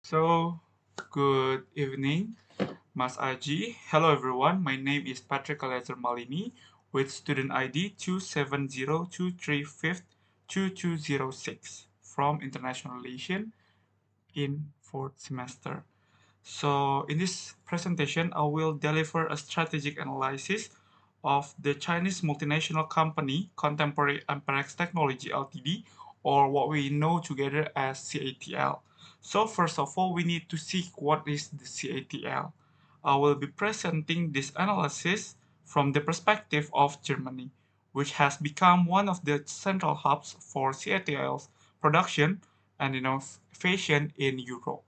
So, good evening, Mas Aji. Hello everyone, my name is Patrick Eliazer Malini with student ID 27023522206 from International Relation in 4th semester. So, in this presentation, I will deliver a strategic analysis of the Chinese multinational company Contemporary Amperex Technology Ltd, or what we know together as CATL. So, first of all, we need to see what is the CATL. I will be presenting this analysis from the perspective of Germany, which has become one of the central hubs for CATL's production and innovation in Europe.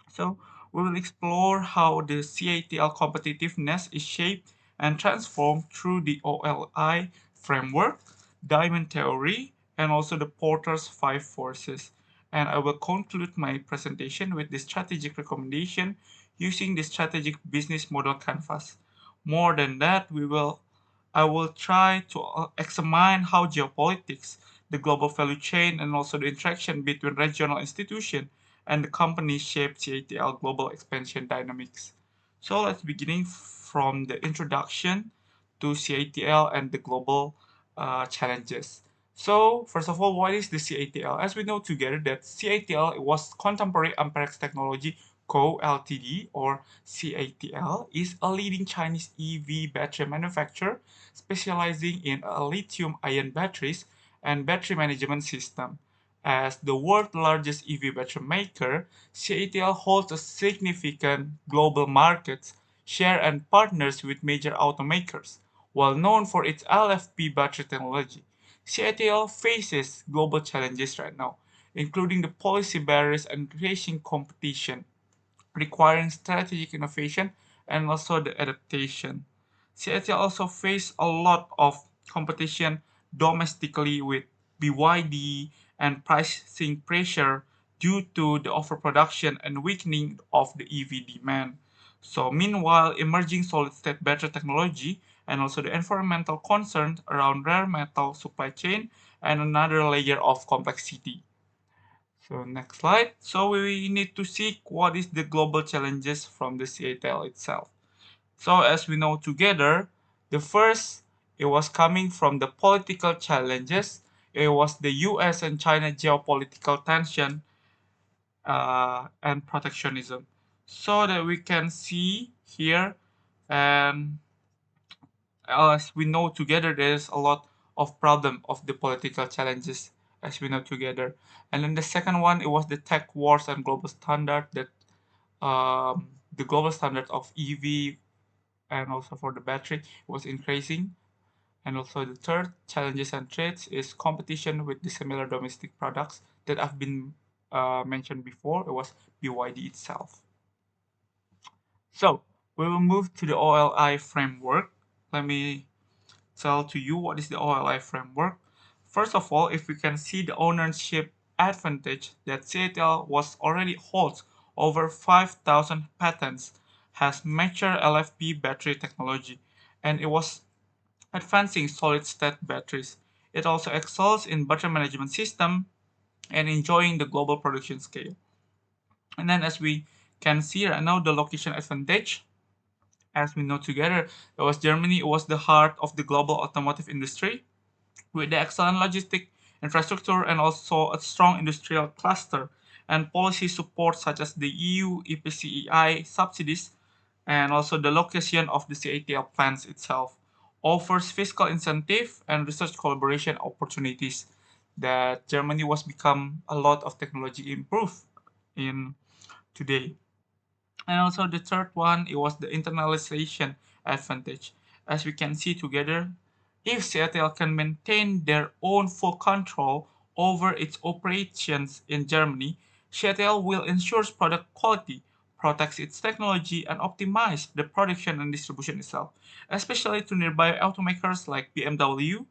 So we will explore how the CATL competitiveness is shaped and transformed through the OLI framework, diamond theory, and also the Porter's five forces. And I will conclude my presentation with the strategic recommendation using the strategic business model canvas. More than that, I will try to examine how geopolitics, the global value chain, and also the interaction between regional institutions and the company shaped CATL global expansion dynamics. So let's beginning from the introduction to CATL and the global challenges. So first of all, what is the CATL? As we know together that CATL was Contemporary Amperex Technology Co. Ltd. Or CATL is a leading Chinese EV battery manufacturer specializing in lithium-ion batteries and battery management system. As the world's largest EV battery maker, CATL holds a significant global market share and partners with major automakers. While known for its LFP battery technology, CATL faces global challenges right now, including the policy barriers and increasing competition, requiring strategic innovation and also the adaptation. CATL also faced a lot of competition domestically with BYD and pricing pressure due to the overproduction and weakening of the EV demand. So meanwhile, emerging solid-state battery technology and also the environmental concerns around rare metal supply chain and another layer of complexity. So next slide. So we need to see what is the global challenges from the CATL itself. So as we know together, the first, it was coming from the political challenges. It was the US and China geopolitical tension and protectionism. So that we can see here, and as we know together, there's a lot of problem of the political challenges as we know together. And then the second one, it was the tech wars and global standard that the global standard of EV and also for the battery was increasing. And also the third challenges and threats is competition with the similar domestic products that have been mentioned before. It was BYD itself. So we will move to the OLI framework. Let me tell to you what is the OLI framework. First of all, if we can see the ownership advantage that CATL was already holds over 5,000 patents, has mature LFP battery technology, and it was advancing solid-state batteries. It also excels in battery management system and enjoying the global production scale. And then as we can see right now, the location advantage, as we know together, it was Germany, it was the heart of the global automotive industry with the excellent logistic infrastructure and also a strong industrial cluster and policy support such as the EU EPCEI subsidies and also the location of the CATL plants itself offers fiscal incentive and research collaboration opportunities that Germany was become a lot of technology improve in today. And also the third one, it was the internalization advantage. As we can see together, if Seattle can maintain their own full control over its operations in Germany, Seattle will ensure product quality, protects its technology, and optimize the production and distribution itself, especially to nearby automakers like BMW,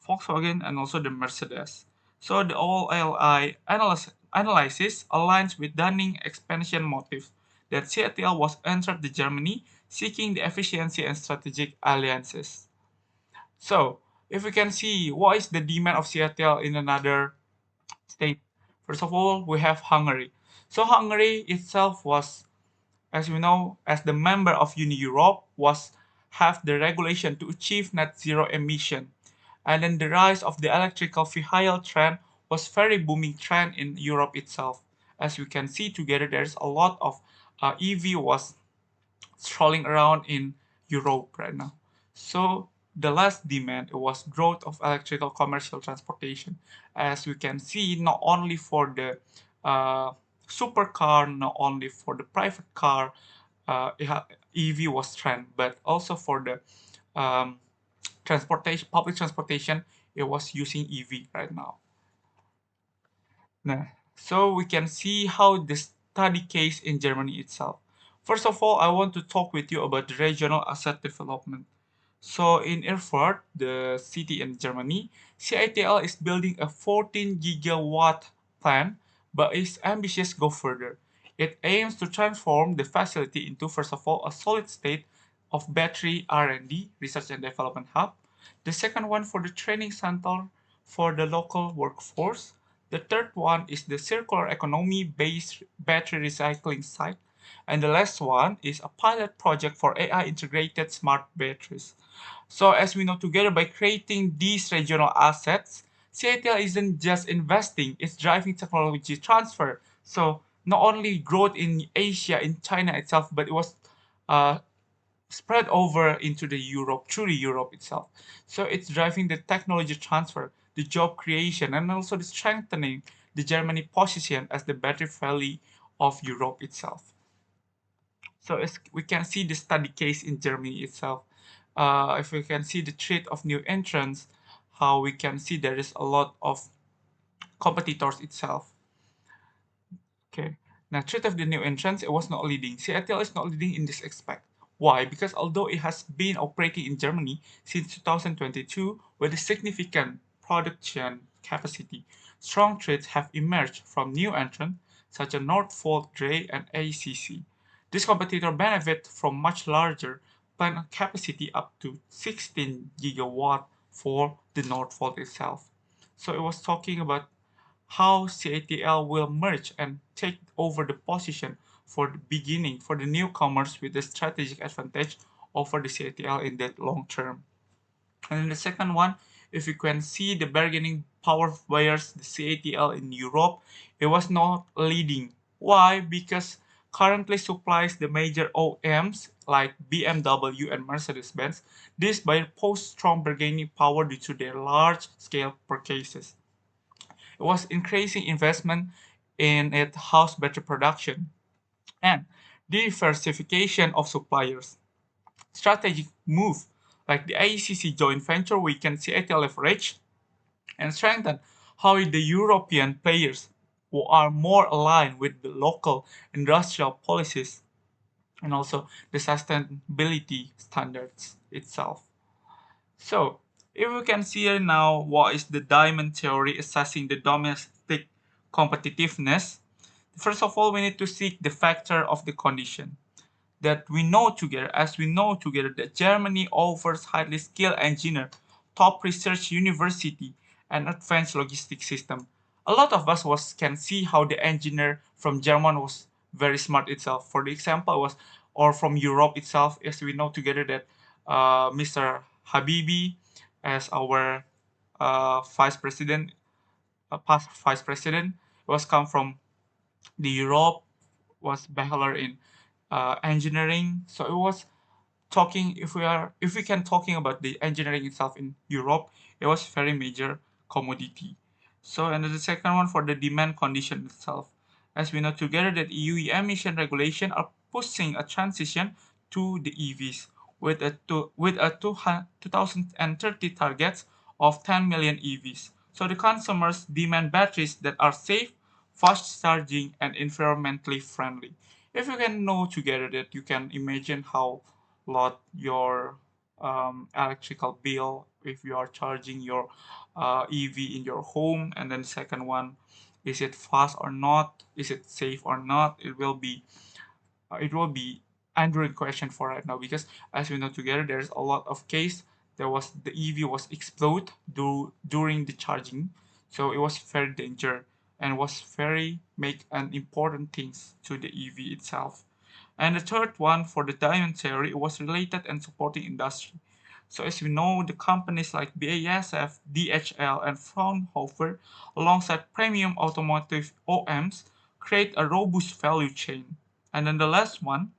Volkswagen, and also the Mercedes. So the OLI analysis aligns with Dunning expansion motive that CATL was entered the Germany seeking the efficiency and strategic alliances. So if we can see what is the demand of CATL in another state. First of all, we have Hungary. So Hungary itself was, as we know, as the member of Uni Europe, was have the regulation to achieve net zero emission. And then the rise of the electrical vehicle trend was very booming trend in Europe itself. As we can see together, there's a lot of EV was strolling around in Europe right now. So the last demand was growth of electrical commercial transportation, as we can see, not only for the uh, supercar, not only for the private car, EV was trend, but also for the um, transportation, public transportation, it was using EV right now. Nah. So we can see how the study case in Germany itself. First of all, I want to talk with you about the regional asset development. So in Erfurt, the city in Germany, CITL is building a 14 gigawatt plant, but its ambitious go further. It aims to transform the facility into, first of all, a solid state of battery R&D, research and development hub. The second one for the training center for the local workforce. The third one is the circular economy based battery recycling site. And the last one is a pilot project for AI integrated smart batteries. So as we know, together by creating these regional assets, CATL isn't just investing, it's driving technology transfer. So not only growth in Asia, in China itself, but it was uh, spread over into the Europe, through the Europe itself. So it's driving the technology transfer, the job creation, and also the strengthening the Germany position as the battery valley of Europe itself. So as we can see the study case in Germany itself, if we can see the threat of new entrants, how we can see there is a lot of competitors itself. Okay. Now, threat of the new entrants, it was not leading. Seattle is not leading in this aspect. Why? Because although it has been operating in Germany since 2022 with a significant production capacity, strong threats have emerged from new entrants such as Northvolt, Dre, and ACC. This competitor benefit from much larger plant capacity up to 16 gigawatt for the Northvolt itself. So it was talking about how CATL will merge and take over the position for the beginning for the newcomers with the strategic advantage over the CATL in the long term. And then the second one, if you can see the bargaining power buyers, the CATL in Europe, it was not leading. Why? Because currently supplies the major OEMs like BMW and Mercedes-Benz. This buyer pose strong bargaining power due to their large scale purchases. It was increasing investment in its house battery production and diversification of suppliers. Strategic move like the AECC joint venture, we can see it leverage and strengthen how the European players who are more aligned with the local industrial policies and also the sustainability standards itself. So, if we can see here now what is the diamond theory assessing the domestic competitiveness, first of all, we need to seek the factor of the condition that we know together, as we know together, that Germany offers highly skilled engineer, top research university, and advanced logistic system. A lot of us was can see how the engineer from German was very smart itself. For the example was, or from Europe itself, as we know together that Mr. Habibi, as our vice president, past vice president, was come from the Europe, was bachelor in engineering. So it was talking, if we can talking about the engineering itself in Europe, it was very major commodity. So and then the second one for the demand condition itself, as we know together that EU emission regulation are pushing a transition to the EVs with a 2030 targets of 10 million EVs. So the consumers demand batteries that are safe, fast charging, and environmentally friendly. If you can know together that, you can imagine how lot your electrical bill if you are charging your EV in your home. And then second one, is it fast or not, is it safe or not, it will be Android question for right now, because as we know together there's a lot of case there was the EV was explode during the charging, so it was very danger. and was very make an important things to the EV itself. And the third one for the diamond theory was related and supporting industry. So as we know, the companies like BASF, DHL, and Fraunhofer, alongside premium automotive OEMs, create a robust value chain. And then the last one,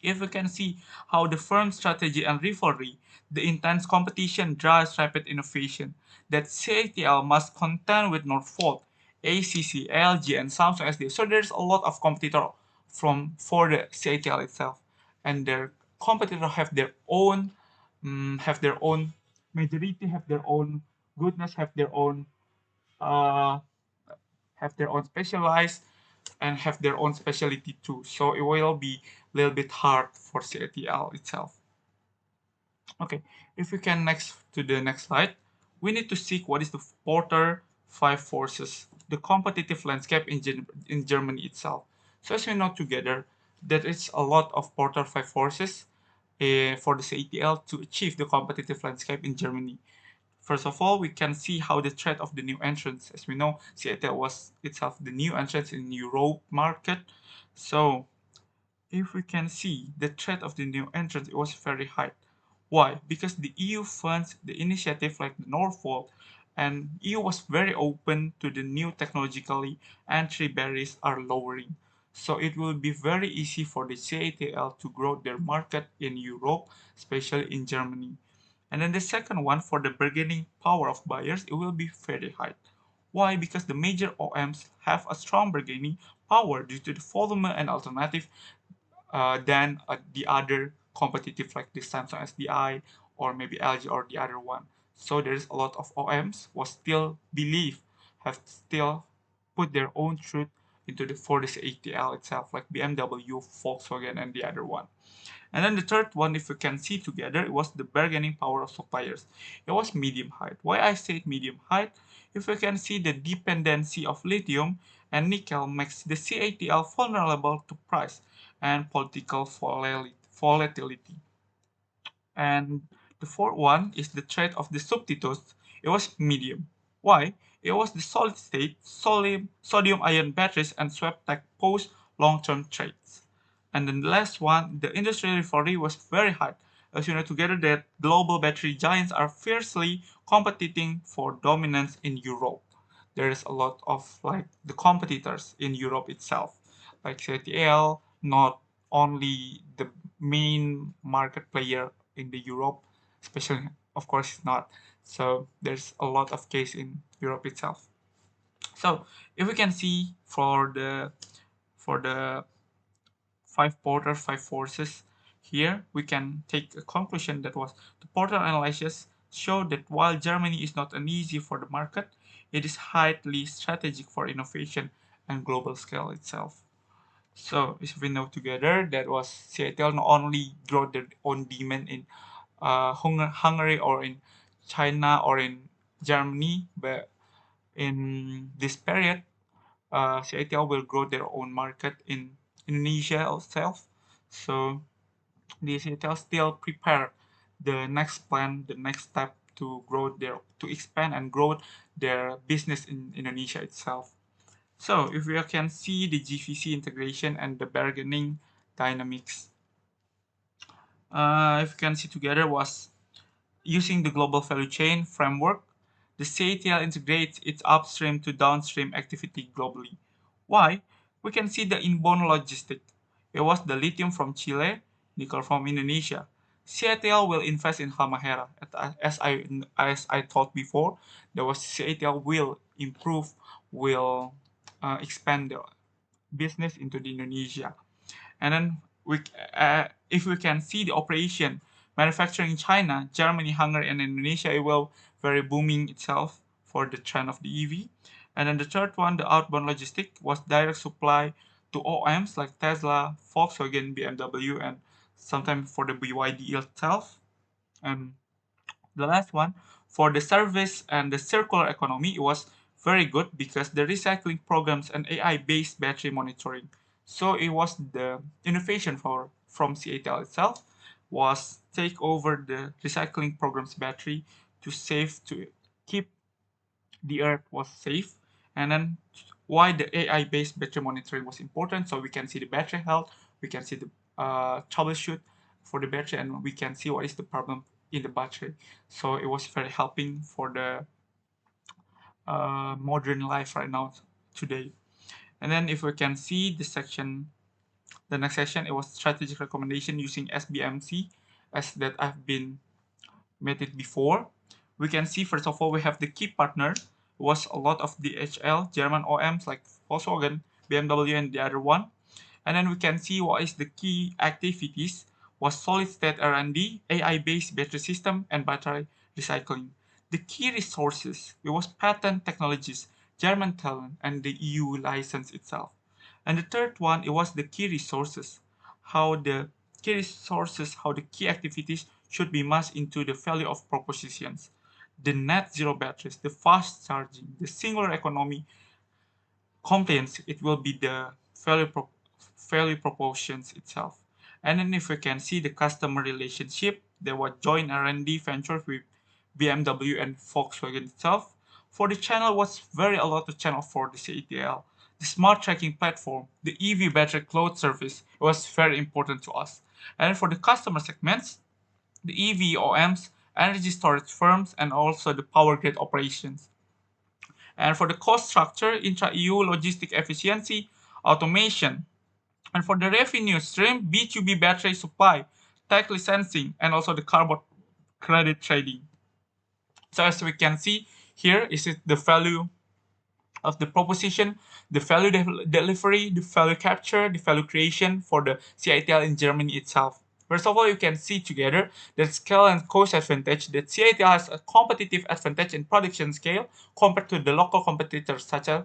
if we can see how the firm's strategy and rivalry, the intense competition drives rapid innovation, that CATL must contend with Northvolt, ACC, LG, and Samsung SD. So there's a lot of competitor for the CATL itself, and their competitors have their own majority, have their own goodness, uh, have their own specialized and have their own specialty too. So it will be a little bit hard for CATL itself. Okay, if we can next to the next slide, we need to seek what is the Porter 5 forces, the competitive landscape in Germany itself. So as we know together, there is a lot of Porter 5 forces for the CATL to achieve the competitive landscape in Germany. First of all, we can see how the threat of the new entrants, as we know, Seattle was itself the new entrants in Europe market. So if we can see the threat of the new entrants, it was very high. Why? Because the EU funds the initiative like the Northvolt, and EU was very open to the new technologically entry barriers are lowering. So it will be very easy for the CATL to grow their market in Europe, especially in Germany. And then the second one, for the bargaining power of buyers, it will be very high. Why? Because the major OEMs have a strong bargaining power due to the volume and alternative than the other competitive like the Samsung SDI or maybe LG or the other one. So there's a lot of OEMs who still believe, have still put their own truth into the for this ATL itself, like BMW, Volkswagen, and the other one. And then the third one, if we can see together, it was the bargaining power of suppliers. It was medium height. Why I said medium height? If we can see the dependency of lithium and nickel makes the CATL vulnerable to price and political volatility. And the fourth one is the threat of the substitutes. It was medium. Why? It was the solid state, sodium ion batteries and swap tech pose long-term threats. And then the last one, the industrial rivalry was very high. As you know together that global battery giants are fiercely competing for dominance in Europe. There is a lot of like the competitors in Europe itself, like CATL, not only the main market player in the Europe, especially of course it's not. So there's a lot of case in Europe itself. So if we can see for the five Porter, five forces, here we can take a conclusion that was the Porter analysis show that while Germany is not uneasy for the market, it is highly strategic for innovation and global scale itself. So if we know together that was Seattle not only grow their own demand in Hungary or in China or in Germany, but in this period, Seattle will grow their own market in Indonesia itself. So the Seattle still prepare the next plan, the next step to grow their to expand and grow their business in Indonesia itself. So if we can see the GVC integration and the bargaining dynamics, if we can see together was using the global value chain framework, the CATL integrates its upstream to downstream activity globally. Why? We can see the inbound logistic. It was the lithium from Chile, nickel from Indonesia. CATL will invest in Halmahera. As I thought before, there was CATL will improve, will expand the business into the Indonesia. And then if we can see the operation manufacturing in China, Germany, Hungary, and Indonesia, it will very booming itself for the trend of the EV. And then the third one, the outbound logistic, was direct supply to OEMs like Tesla, Volkswagen, BMW, and sometimes for the BYD itself. And the last one, for the service and the circular economy, it was very good because the recycling programs and AI-based battery monitoring. So it was the innovation for from CATL itself was take over the recycling programs battery to keep the earth was safe And then why the AI-based battery monitoring was important. So we can see the battery health, we can see the troubleshoot for the battery, and we can see what is the problem in the battery. So it was very helping for the modern life right now today. And then if we can see the next section, it was strategic recommendation using SBMC as that I've been made it before. We can see first of all we have the key partner was a lot of DHL German OEMs like Volkswagen, BMW, and the other one. And then we can see what is the key activities was solid state R&D, AI-based battery system, and battery recycling. The key resources it was patent technologies, German talent, and the EU license itself. And the third one it was the key resources, how the key activities should be mashed into the value of propositions. The net zero batteries, the fast charging, the singular economy compliance, it will be the value proportions itself. And then if we can see the customer relationship, there was joint R&D venture with BMW and Volkswagen itself. For the channel was very a lot of channel for the CATL. The smart tracking platform, the EV battery cloud service was very important to us. And for the customer segments, the EV OMs, energy storage firms, and also the power grid operations. And for the cost structure, intra-EU logistic efficiency, automation. And for the revenue stream, B2B battery supply, tech licensing, and also the carbon credit trading. So as we can see here is it the value of the proposition, the value delivery, the value capture, the value creation for the CATL in Germany itself. First of all, you can see together that scale and cost advantage that CATL has a competitive advantage in production scale compared to the local competitors such as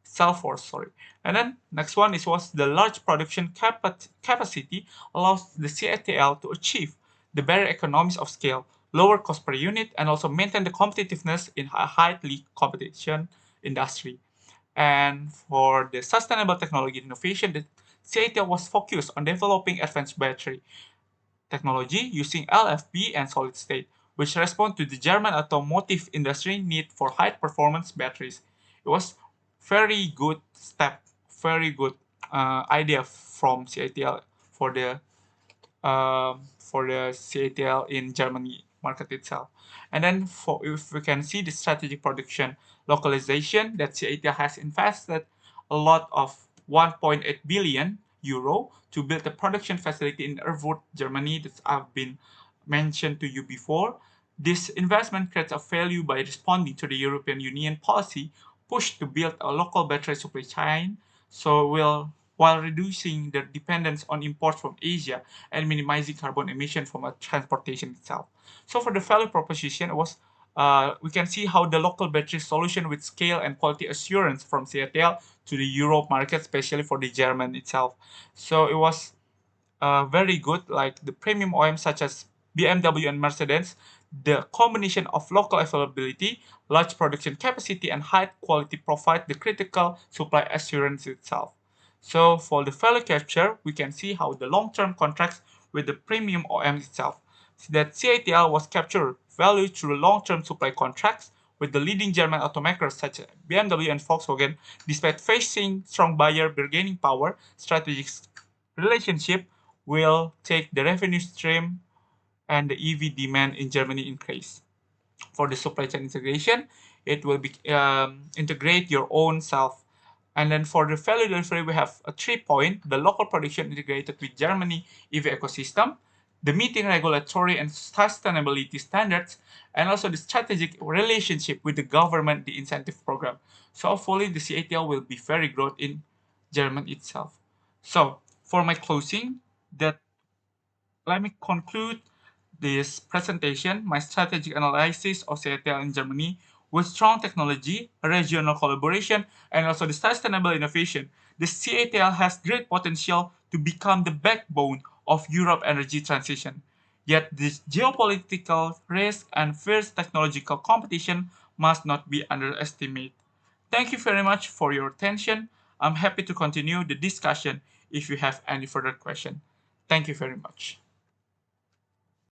Salesforce, sorry. And then next one is was the large production capacity allows the CATL to achieve the better economies of scale, lower cost per unit, and also maintain the competitiveness in a highly competition industry. And for the sustainable technology innovation, the CATL was focused on developing advanced battery technology using LFP and solid state, which respond to the German automotive industry need for high performance batteries. It was very good step, very good idea from CATL for the CATL in Germany market itself. And then for if we can see the strategic production localization that CATL has invested a lot of 1.8 billion euro to build a production facility in Erfurt, Germany that I've been mentioned to you before. This investment creates a value by responding to the European Union policy push to build a local battery supply chain. So while reducing the dependence on imports from Asia and minimizing carbon emission from a transportation itself. So for the value proposition, it was we can see how the local battery solution with scale and quality assurance from CATL to the Europe market, especially for the German itself. So it was very good, like the premium OEM such as BMW and Mercedes. The combination of local availability, large production capacity, and high quality provide the critical supply assurance itself. So for the value capture, we can see how the long-term contracts with the premium OEM itself. So that CATL was captured value through long-term supply contracts with the leading German automakers such as BMW and Volkswagen, despite facing strong buyer bargaining power, strategic relationship will take the revenue stream and the EV demand in Germany increase. For the supply chain integration, it will be integrate your own self. And then for the value delivery, we have a 3 point: the local production integrated with Germany EV ecosystem, the meeting regulatory and sustainability standards, and also the strategic relationship with the government, the incentive program. So hopefully the CATL will be very growth in Germany itself. So for my closing, that let me conclude this presentation, my strategic analysis of CATL in Germany with strong technology, regional collaboration, and also the sustainable innovation. The CATL has great potential to become the backbone of Europe energy transition. Yet this geopolitical risk and fierce technological competition must not be underestimated. Thank you very much for your attention. I'm happy to continue the discussion if you have any further question. Thank you very much.